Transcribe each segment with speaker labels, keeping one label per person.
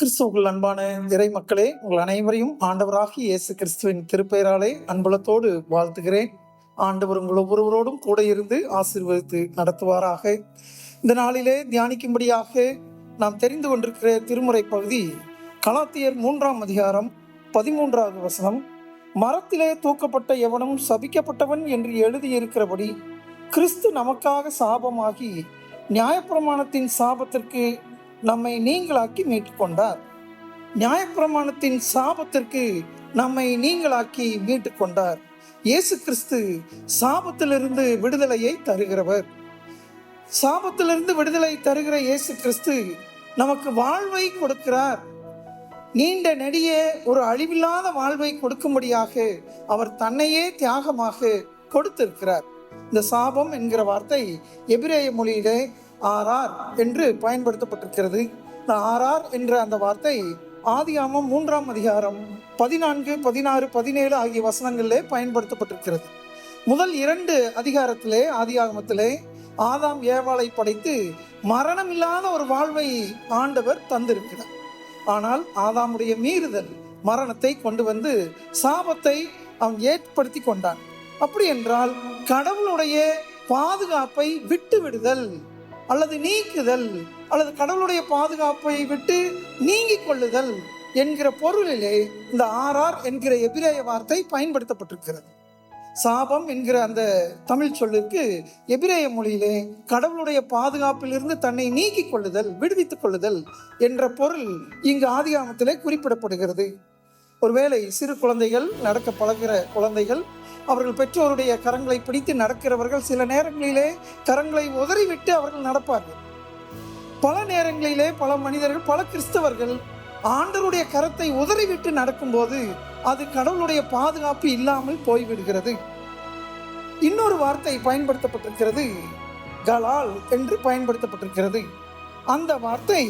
Speaker 1: கிறிஸ்துவுக்குள் அன்பான இறை மக்களே, உங்கள் அனைவரையும் ஆண்டவராகிய இயேசு கிறிஸ்துவின் திருப்பெயராலே அன்புலத்தோடு வாழ்த்துகிறேன். ஆண்டவர் உங்கள் ஒவ்வொருவரோடும் கூட இருந்து ஆசீர்வதித்து நடத்துவாராக. இந்த நாளிலே தியானிக்கும்படியாக நாம் தெரிந்து கொண்டிருக்கிற திருமுறை பகுதி கலாத்தியர் 3ஆம் அதிகாரம் 13வது வசனம். மரத்திலே தூக்கப்பட்ட எவனும் சபிக்கப்பட்டவன் என்று எழுதியிருக்கிறபடி கிறிஸ்து நமக்காக சாபமாகி நியாயப்பிரமாணத்தின் சாபத்திற்கு நம்மை நீங்களாக்கி மீட்டுக்கொண்டார். நியாயப்பிரமாணத்தின் சாபத்திற்கு நம்மை நீங்களாக்கி மீட்டுக்கொண்டார். இயேசு கிறிஸ்து சாபத்திலிருந்து விடுதலையை தருகிறவர். சாபத்திலிருந்து விடுதலை தருகிற இயேசு கிறிஸ்து நமக்கு வாழ்வை கொடுக்கிறார். நீண்ட நெடிய ஒரு அழிவில்லாத வாழ்வை கொடுக்கும்படியாக அவர் தன்னையே தியாகமாக கொடுத்திருக்கிறார். இந்த சாபம் என்கிற வார்த்தை எபிரேய மொழியிலே ஆரார் என்று பயன்படுத்தப்பட்டிருக்கிறது. இந்த ஆரார் என்ற அந்த வார்த்தை ஆதியாகமம் 3ஆம் அதிகாரம் 14, 16, 17 ஆகிய வசனங்களிலே பயன்படுத்தப்பட்டிருக்கிறது. முதல் 2 அதிகாரத்திலே ஆதியாகமத்திலே ஆதாம் ஏவாளை படைத்து மரணமில்லாத ஒரு வாழ்வை ஆண்டவர் தந்திருக்கிறார். ஆனால் ஆதாமுடைய மீறுதல் மரணத்தை கொண்டு வந்து சாபத்தை அவன் ஏற்படுத்தி கொண்டான். அப்படி என்றால் கடவுளுடைய பாதுகாப்பை விட்டு விடுதல் அல்லது நீக்குதல் அல்லது கடவுளுடைய பாதுகாப்பை விட்டு நீங்கிக் கொள்ளுதல் என்கிற பொருளிலே இந்த ஆரார் என்கிற எபிரேய வார்த்தை பயன்படுத்தப்பட்டிருக்கிறது. சாபம் என்கிற அந்த தமிழ் சொல்லுக்கு எபிரேய மொழியிலே கடவுளுடைய பாதுகாப்பிலிருந்து தன்னை நீக்கிக் கொள்ளுதல், விடுவித்துக் கொள்ளுதல் என்ற பொருள் இங்கு ஆதியாகமத்திலே குறிப்பிடப்படுகிறது. ஒருவேளை சிறு குழந்தைகள், நடக்க பழகிற குழந்தைகள், அவர்கள் பெற்றோருடைய கரங்களை பிடித்து நடக்கிறவர்கள் சில நேரங்களிலே கரங்களை உதறிவிட்டு அவர்கள் நடப்பார்கள். பல நேரங்களிலே பல மனிதர்கள், பல கிறிஸ்தவர்கள் ஆண்டவருடைய கரத்தை உதறிவிட்டு நடக்கும்போது அது கடவுளுடைய பாதுகாப்பு இல்லாமல் போய்விடுகிறது. இன்னொரு வார்த்தை பயன்படுத்தப்பட்டிருக்கிறது, கலால் என்று பயன்படுத்தப்பட்டிருக்கிறது. அந்த வார்த்தை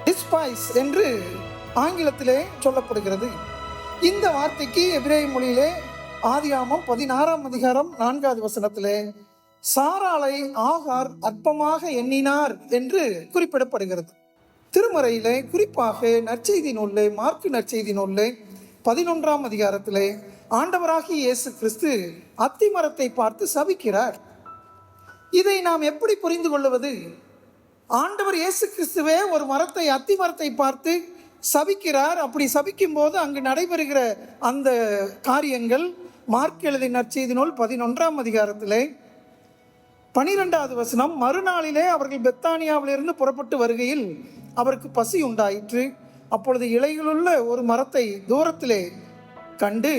Speaker 1: டிஸ்பைஸ் என்று ஆங்கிலத்திலே சொல்லப்படுகிறது. இந்த வார்த்தைக்கு எபிரேய மொழியிலே ஆதியாகமம் 16ஆம் அதிகாரம் 4வது வசனத்திலே சாராளை ஆகார் அற்பமாக எண்ணினார் என்று குறிப்பிடப்படுகிறது. திருமறையிலே குறிப்பாக நற்செய்தி நூலிலே, மார்க்கு நற்செய்தி நூலிலே 11ஆம் அதிகாரத்திலே ஆண்டவராகிய இயேசு கிறிஸ்து அத்திமரத்தை பார்த்து சபிக்கிறார். இதை நாம் எப்படி புரிந்து கொள்வது? ஆண்டவர் இயேசு கிறிஸ்துவே ஒரு மரத்தை, அத்திமரத்தை பார்த்து சபிக்கிறார். அப்படி சபிக்கும் போது அங்கு நடைபெறுகிற அந்த காரியங்கள் மார்க் எழுதிய நற்செய்தி நூல் 11ஆம் அதிகாரத்திலே 12வது வசனம். மறுநாளிலே அவர்கள் பெத்தானியாவிலிருந்து புறப்பட்டு வருகையில் அவருக்கு பசி உண்டாயிற்று. அப்பொழுது இலைகளுள்ள ஒரு மரத்தை தூரத்திலே கண்டு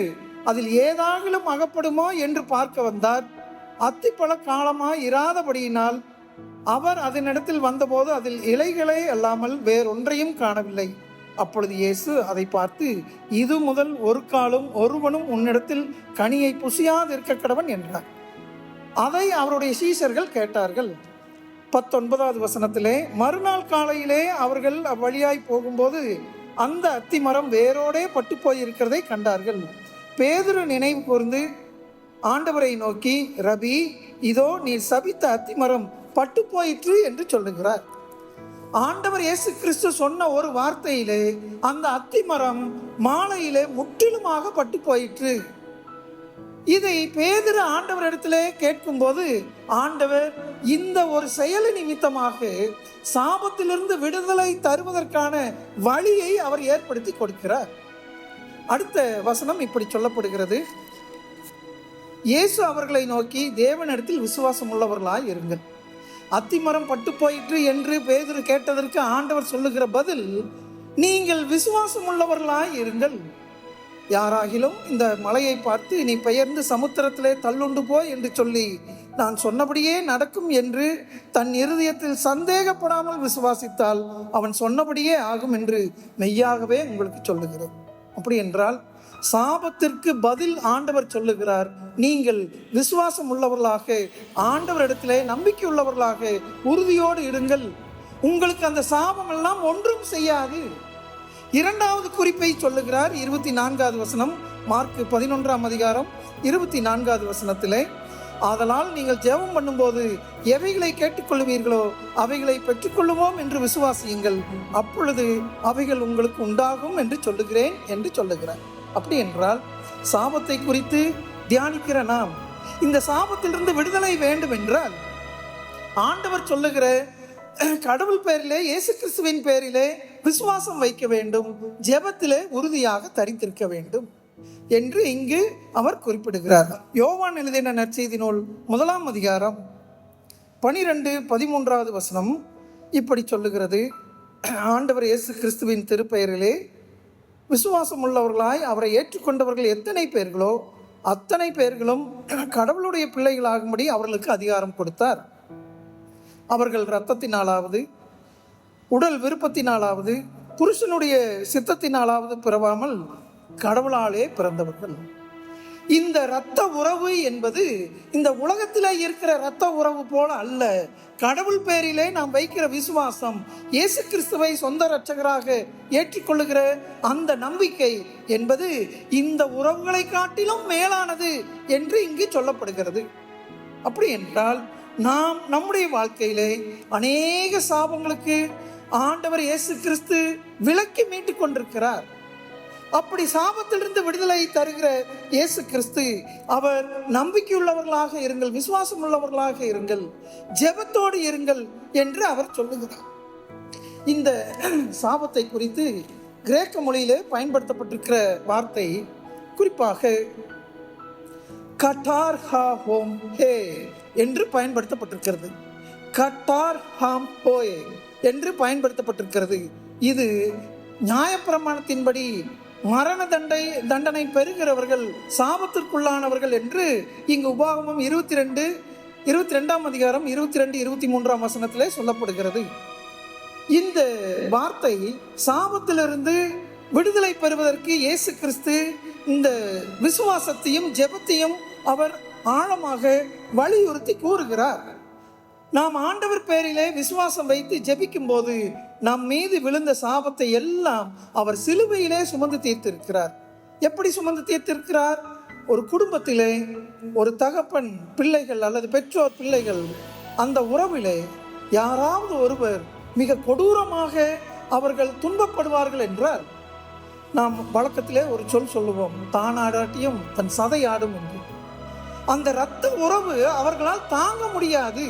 Speaker 1: அதில் ஏதாகிலும் அகப்படுமோ என்று பார்க்க வந்தார். அத்திப்பழ காலமாய் இராதபடியினால் அவர் அதனிடத்தில் வந்தபோது அதில் இலைகளே அல்லாமல் வேறொன்றையும் காணவில்லை. அப்பொழுது இயேசு அதை பார்த்து, இது முதல் ஒரு காலும் ஒருவனும் உன்னிடத்தில் கனியை புசியாதிருக்க கடவன் என்றார். அதை அவருடைய சீஷர்கள் கேட்டார்கள். 19வது வசனத்திலே மறுநாள் காலையிலே அவர்கள் அவ்வழியாய் போகும்போது அந்த அத்திமரம் வேரோடே பட்டு போயிருக்கிறதை கண்டார்கள். பேதுரு நினைவு கூர்ந்து ஆண்டவரை நோக்கி, ரபி, இதோ நீர் சபித்த அத்திமரம் பட்டு போயிற்று என்று சொல்லுகிறார். ஆண்டவர் இயேசு கிறிஸ்து சொன்ன ஒரு வார்த்தையிலே அந்த அத்திமரம் மாலையிலே முற்றிலுமாக பட்டு போயிற்று. இதை பேதுரு ஆண்டவர் இடத்திலே கேட்கும்போது ஆண்டவர் இந்த ஒரு செயல் நிமித்தமாக சாபத்திலிருந்து விடுதலை தருவதற்கான வழியை அவர் ஏற்படுத்தி கொடுக்கிறார். அடுத்த வசனம் இப்படி சொல்லப்படுகிறது, இயேசு அவர்களை நோக்கி, தேவனிடத்தில் விசுவாசம் உள்ளவர்களாய் இருங்கள். அத்திமரம் பட்டு போயிற்று என்று பேதுரு கேட்டதற்கு ஆண்டவர் சொல்லுகிற பதில், நீங்கள் விசுவாசம் உள்ளவர்களாய் இருங்கள். யாராகிலும் இந்த மலையை பார்த்து நீ பெயர்ந்து சமுத்திரத்திலே தள்ளுண்டு போய் என்று சொல்லி நான் சொன்னபடியே நடக்கும் என்று தன் இருதயத்தில் சந்தேகப்படாமல் விசுவாசித்தால் அவன் சொன்னபடியே ஆகும் என்று மெய்யாகவே உங்களுக்கு சொல்லுகிறேன். அப்படி என்றால் சாபத்திற்கு பதில் ஆண்டவர் சொல்லுகிறார், நீங்கள் விசுவாசம் உள்ளவர்களாக, ஆண்டவரிடத்திலே நம்பிக்கை உள்ளவர்களாக உறுதியோடு இருங்கள். உங்களுக்கு அந்த சாபம் எல்லாம் ஒன்றும் செய்யாது. 2வது குறிப்பை சொல்லுகிறார். 24வது வசனம், மார்க் 11ஆம் அதிகாரம் 24வது வசனத்திலே, ஆதலால் நீங்கள் ஜெபம் பண்ணும்போது எவைகளை கேட்டுக்கொள்வீர்களோ அவைகளை பெற்றுக்கொள்ளுவோம் என்று விசுவாசியுங்கள், அப்பொழுது அவைகள் உங்களுக்கு உண்டாகும் என்று சொல்லுகிறேன் என்று சொல்லுகிறார். அப்படி என்றால் சாபத்தை குறித்து தியானிக்கிற நாம் இந்த சாபத்திலிருந்து விடுதலை வேண்டும் என்றால் ஆண்டவர் சொல்லுகிற கடவுள் பெயரிலே, இயேசு கிறிஸ்துவின் பெயரிலே விசுவாசம் வைக்க வேண்டும், ஜெபத்திலே உறுதியாக தரித்திருக்க வேண்டும் என்று இங்கு அவர் குறிப்பிடுகிறார். யோவான் எழுதின நற்செய்தி நூல் 1 அதிகாரம் 12-13 வசனம் இப்படி சொல்லுகிறது. ஆண்டவர் இயேசு கிறிஸ்துவின் திருப்பெயரிலே விசுவாசம் உள்ளவர்களாய் அவரை ஏற்றுக்கொண்டவர்கள் எத்தனை பேர்களோ அத்தனை பேர்களும் கடவுளுடைய பிள்ளைகளாகும்படி அவர்களுக்கு அதிகாரம் கொடுத்தார். அவர்கள் இரத்தத்தினாலாவது உடல் விருப்பத்தினாலாவது புருஷனுடைய சித்தத்தினாலாவது பிறவாமல் கடவுளாலே பிறந்தவர்கள். இந்த இரத்த உறவு என்பது இந்த உலகத்தில் இருக்கிற இரத்த உறவு போல அல்ல. கடவுள் பேரிலே நாம் வைக்கிற விசுவாசம், இயேசு கிறிஸ்துவை சொந்த இரட்சகராக ஏற்றுக்கொள்ளுகிற அந்த நம்பிக்கை என்பது இந்த உறவுகளை காட்டிலும் மேலானது என்று இங்கு சொல்லப்படுகிறது. அப்படி என்றால் நாம் நம்முடைய வாழ்க்கையிலே அநேக சாபங்களுக்கு ஆண்டவர் இயேசு கிறிஸ்து விலக்கி மீட்டு கொண்டிருக்கிறார். அப்படி சாபத்திலிருந்து விடுதலை தருகிற இயேசு கிறிஸ்து அவர் நம்பிக்கையுள்ளவர்களாக இருங்கள், விசுவாசம் உள்ளவர்களாக இருங்கள், ஜெபத்தோடு இருங்கள் என்று அவர் சொல்லுகிறார். இந்த சாபத்தை குறித்து கிரேக்க மொழியிலே பயன்படுத்தப்பட்டிருக்கிற வார்த்தை குறிப்பாக கட்டார் ஹோம் ஹே என்று பயன்படுத்தப்பட்டிருக்கிறது. கட்டார் ஹாம் ஹோயே என்று பயன்படுத்தப்பட்டிருக்கிறது. இது நியாயப்பிரமாணத்தின்படி மரண தண்டனை பெறுகிறவர்கள் சாபத்திற்குள்ளானவர்கள் என்று இங்கு உபாகமம் 22 அதிகாரம் 22-23 வசனத்திலே சொல்லப்படுகிறது. இந்த வார்த்தை சாபத்திலிருந்து விடுதலை பெறுவதற்கு இயேசு கிறிஸ்து இந்த விசுவாசத்தையும் ஜெபத்தையும் அவர் ஆழமாக வலியுறுத்தி கூறுகிறார். நாம் ஆண்டவர் பெயரிலே விசுவாசம் வைத்து ஜெபிக்கும் போது நம் மீது விழுந்த சாபத்தை எல்லாம் அவர் சிலுவையிலே சுமந்து தீர்த்திருக்கிறார். எப்படி சுமந்து தீர்த்திருக்கிறார்? ஒரு குடும்பத்திலே ஒரு தகப்பன் பிள்ளைகள் அல்லது பெற்றோர் பிள்ளைகள், அந்த உறவிலே யாராவது ஒருவர் மிக கொடூரமாக அவர்கள் துன்பப்படுவார்கள் என்றால் நாம் வழக்கத்திலே ஒரு சொல்லுவோம், தான் ஆடாட்டியும் தன் சதை ஆடும் என்று. அந்த இரத்த உறவு அவர்களால் தாங்க முடியாது.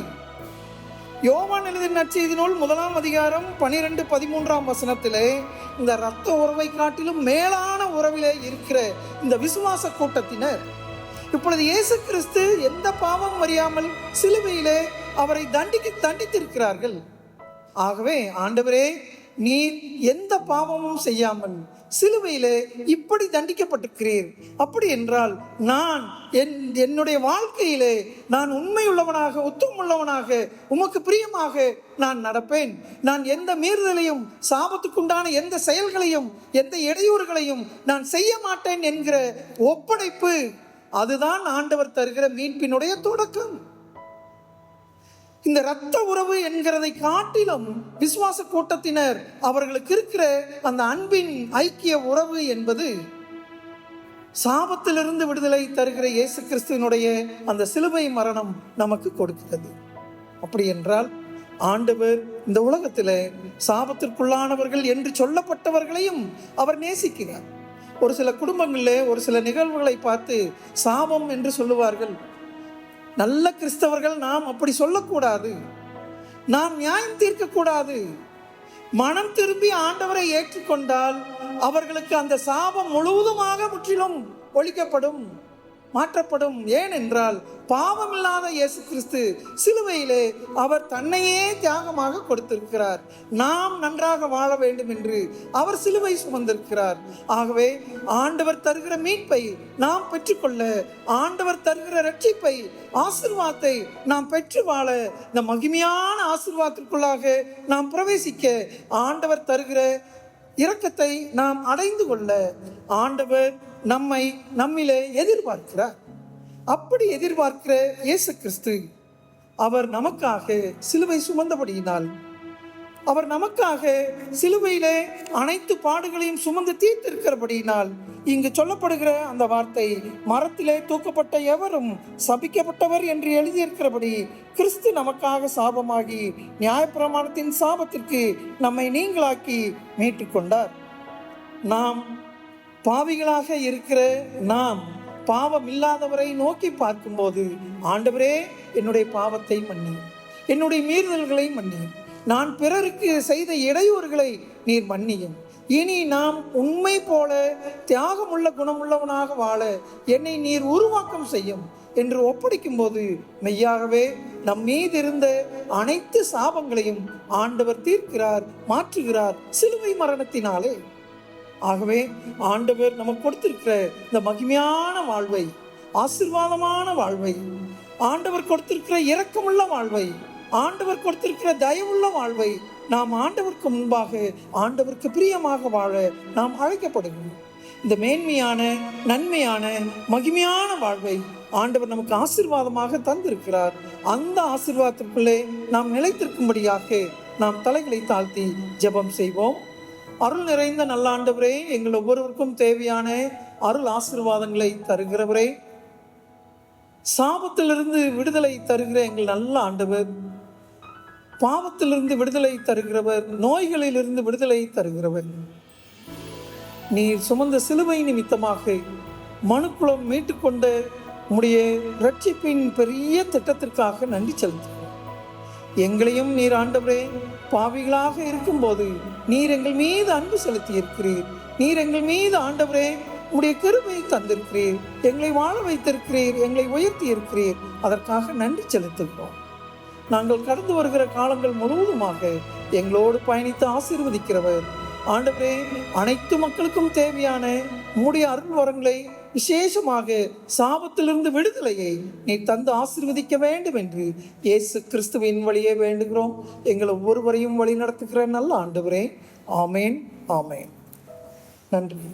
Speaker 1: யோவான் எழுதின நற்செய்தி நூல் 1 அதிகாரம் 12-13 வசனத்திலே இந்த இரத்த உறவை காட்டிலும் மேலான உறவிலே இருக்கிற இந்த விசுவாச கூட்டத்தினர் இப்பொழுது இயேசு கிறிஸ்து எந்த பாவம் அறியாமல் சிலுவையிலே அவரை தண்டித்திருக்கிறார்கள். ஆகவே ஆண்டவரே, நீர் எந்த பாவமும் செய்யாமல் சிலுவையிலே இப்படி தண்டிக்கப்பட்டிருக்கிறீர். அப்படி என்றால் நான் என்னுடைய வாழ்க்கையிலே நான் உண்மையுள்ளவனாக, உத்தமமுள்ளவனாக, உமக்கு பிரியமாக நான் நடப்பேன். நான் எந்த மீறுதலையும், சாபத்துக்குண்டான எந்த செயல்களையும், எந்த இடையூறுகளையும் நான் செய்ய மாட்டேன் என்கிற ஒப்படைப்பு, அதுதான் ஆண்டவர் தருகிற மீட்பினுடைய தொடக்கம். இந்த இரத்த உறவு என்கிறதை காட்டிலும் விசுவாச கூட்டத்தினர் அவர்களுக்கு இருக்கிற அந்த அன்பின் ஐக்கிய உறவு என்பது சாபத்திலிருந்து விடுதலை தருகிற இயேசு கிறிஸ்துவினுடைய அந்த சிலுவை மரணம் நமக்கு கொடுக்கிறது. அப்படி என்றால் ஆண்டவர் இந்த உலகத்தில் சாபத்திற்குள்ளானவர்கள் என்று சொல்லப்பட்டவர்களையும் அவர் நேசிக்கிறார். ஒரு சில குடும்பங்களில் ஒரு சில நிகழ்வுகளை பார்த்து சாபம் என்று சொல்லுவார்கள். நல்ல கிறிஸ்தவர்கள் நாம் அப்படி சொல்லக்கூடாது. நாம் நியாயம் தீர்க்கக்கூடாது. மனம் திரும்பி ஆண்டவரை ஏற்றுக்கொண்டால் அவர்களுக்கு அந்த சாபம் முழுவதுமாக முற்றிலும் ஒழிக்கப்படும், மாற்றப்படும். ஏனென்றால் பாவமில்லாத இயேசு கிறிஸ்து சிலுவையிலே அவர் தன்னையே தியாகமாக கொடுத்திருக்கிறார். நாம் நன்றாக வாழ வேண்டும் என்று அவர் சிலுவை சுமந்திருக்கிறார். ஆகவே ஆண்டவர் தருகிற மீட்பை நாம் பெற்றுக்கொள்ள, ஆண்டவர் தருகிற ரட்சிப்பை, ஆசீர்வாதத்தை நாம் பெற்று வாழ, இந்த மகிமையான ஆசீர்வாதத்திற்குள்ளாக நாம் பிரவேசிக்க, ஆண்டவர் தருகிற இரக்கத்தை நாம் அடைந்து கொள்ள ஆண்டவர் நம்மிலே எதிர்பார்க்கிறார். அப்படி எதிர்பார்க்கிற இயேசு கிறிஸ்து அவர் நமக்காக சிலுவை சுமந்தபடியினால் அவர் நமக்காக சிலுவையிலே அனைத்து பாடுகளையும் சுமந்து தீர்த்திருக்கிறபடியினால் இங்கு சொல்லப்படுகிற அந்த வார்த்தை, மரத்திலே தூக்கப்பட்ட எவரும் சபிக்கப்பட்டவர் என்று எழுதியிருக்கிறபடி கிறிஸ்து நமக்காக சாபமாகி நியாயப்பிரமாணத்தின் சாபத்திற்கு நம்மை நீங்களாக்கி மீட்டு கொண்டார். நாம் பாவிகளாக இருக்கிற நாம் பாவம் இல்லாதவரை நோக்கி பார்க்கும்போது, ஆண்டவரே என்னுடைய பாவத்தை மன்னி, என்னுடைய மீறுதல்களை மன்னி, நான் பிறருக்கு செய்த இடையூறுகளை நீர் மன்னியும், இனி நாம் உண்மை போல தியாகமுள்ள குணமுள்ளவனாக வாழ என்னை நீர் உருவாக்கம் செய்யும் என்று ஒப்படைக்கும் போது மெய்யாகவே நம் மீது இருந்த அனைத்து சாபங்களையும் ஆண்டவர் தீர்க்கிறார், மாற்றுகிறார் சிலுவை மரணத்தினாலே. ஆகவே ஆண்டவர் நமக்கு கொடுத்திருக்கிற இந்த மகிமையான வாழ்வை, ஆசீர்வாதமான வாழ்வை, ஆண்டவர் கொடுத்திருக்கிற இரக்கமுள்ள வாழ்வை, ஆண்டவர் கொடுத்திருக்கிற தயவுள்ள வாழ்வை நாம் ஆண்டவருக்கு முன்பாக ஆண்டவருக்கு பிரியமாக வாழ நாம் அழைக்கப்படுகிறோம். இந்த மேன்மையான நன்மையான மகிமையான வாழ்வை ஆண்டவர் நமக்கு ஆசீர்வாதமாக தந்திருக்கிறார். அந்த ஆசீர்வாதத்திற்குள்ளே நாம் நிலைத்திருக்கும்படியாக நாம் தலைகளை தாழ்த்தி ஜெபம் செய்வோம். அருள் நிறைந்த நல்ல ஆண்டவரே, எங்கள் ஒவ்வொருவருக்கும் தேவையான அருள் ஆசீர்வாதங்களை தருகிறவரே, சாபத்திலிருந்து விடுதலை தருகிற எங்கள் நல்ல ஆண்டவர், பாவத்திலிருந்து விடுதலை தருகிறவர், நோய்களிலிருந்து விடுதலை தருகிறவர், நீர் சுமந்த சிலுவை நிமித்தமாக மனுக்குலம் மீட்டுக்கொண்ட உம்முடைய இரட்சிப்பின் பெரிய திட்டத்திற்காக நன்றி செலுத்துகிறோம். எங்களையும் நீர் ஆண்டவரே பாவிகளாக இருக்கும்போது நீர் எங்கள் மீது அன்பு செலுத்தி இருக்கிறீர். நீர் எங்கள் மீது ஆண்டவரே உம்முடைய கிருபையை தந்திருக்கிறீர், எங்களை வாழ வைத்திருக்கிறீர், எங்களை உயர்த்தி இருக்கிறீர். அதற்காக நன்றி செலுத்துகிறோம். நாங்கள் கடந்து வருகிற காலங்கள் முழுவதுமாக எங்களோடு பயணித்து ஆசீர்வதிக்கிறவர் ஆண்டவரே, அனைத்து மக்களுக்கும் தேவையான உம்முடைய அருள் வரங்களை, விசேஷமாக சாபத்திலிருந்து விடுதலையை நீ தந்து ஆசீர்வதிக்க வேண்டும் என்று இயேசு கிறிஸ்துவின் வழியே வேண்டுகிறோம். எங்களை ஒவ்வொருவரையும் வழி நடத்துகிற நல்ல ஆண்டவரே, ஆமேன், ஆமேன். நன்றி.